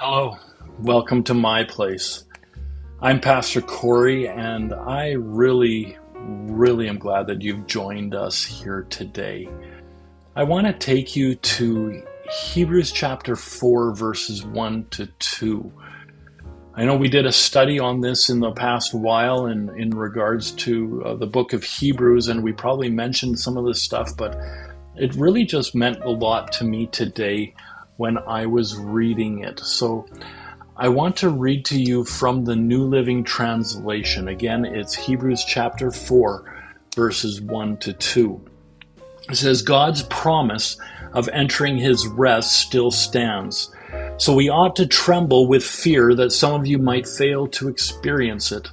Hello, welcome to my place. I'm Pastor Corey, and I really am glad that you've joined us here today. I want to take you to Hebrews chapter 4, verses 1 to 2. I know we did a study on this in the past while in regards to the book of Hebrews, and we probably mentioned some of this stuff, but it really just meant a lot to me today when I was reading it. So I want to read to you from the New Living Translation. Again, it's Hebrews chapter 4, verses 1 to 2. It says, God's promise of entering his rest still stands. So we ought to tremble with fear that some of you might fail to experience it.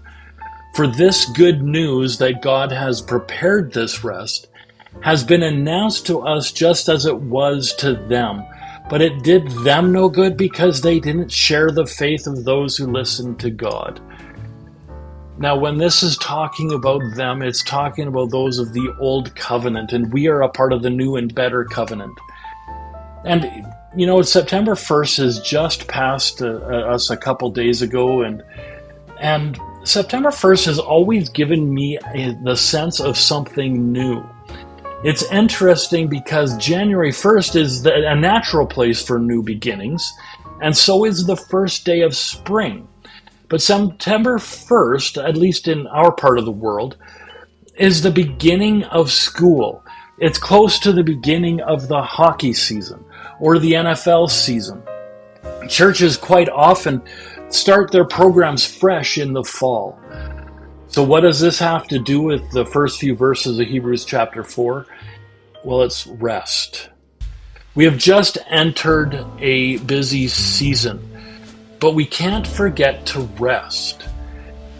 For this good news that God has prepared this rest has been announced to us just as it was to them. But it did them no good because they didn't share the faith of those who listened to God. Now, when this is talking about them, it's talking about those of the old covenant, and we are a part of the new and better covenant. And, you know, September 1st has just passed us a couple days ago, and September 1st has always given me the sense of something new. It's interesting because January 1st is a natural place for new beginnings, and so is the first day of spring. But September 1st, at least in our part of the world, is the beginning of school. It's close to the beginning of the hockey season or the NFL season. Churches quite often start their programs fresh in the fall. So what does this have to do with the first few verses of Hebrews chapter 4? Well, it's rest. We have just entered a busy season, but we can't forget to rest.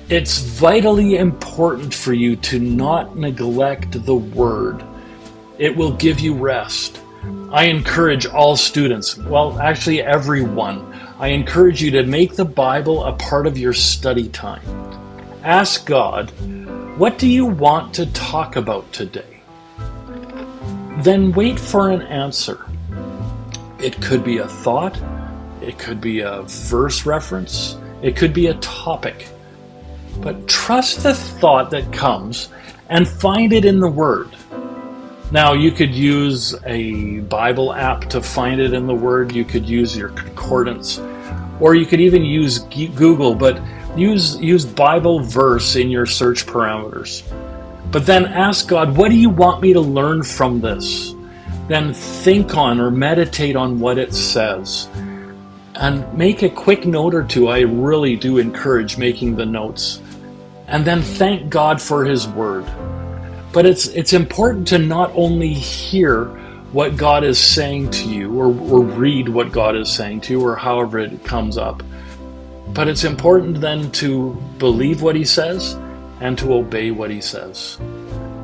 It's vitally important for you to not neglect the Word. It will give you rest. I encourage all students, well, actually everyone, I encourage you to make the Bible a part of your study time. Ask God, what do you want to talk about today? Then wait for an answer. It could be a thought, it could be a verse reference, it could be a topic. But trust the thought that comes and find it in the Word. Now, you could use a Bible app to find it in the Word, you could use your concordance, or you could even use Google, but use Bible verse in your search parameters. But then ask God, what do you want me to learn from this? Then think on or meditate on what it says. And make a quick note or two. I really do encourage making the notes. And then thank God for his word. But it's important to not only hear what God is saying to you or read what God is saying to you or however it comes up. But it's important then to believe what he says and to obey what he says.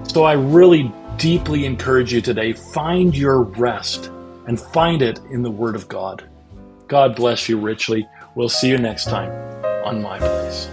So I really deeply encourage you today, find your rest and find it in the Word of God. God bless you richly. We'll see you next time on My Place.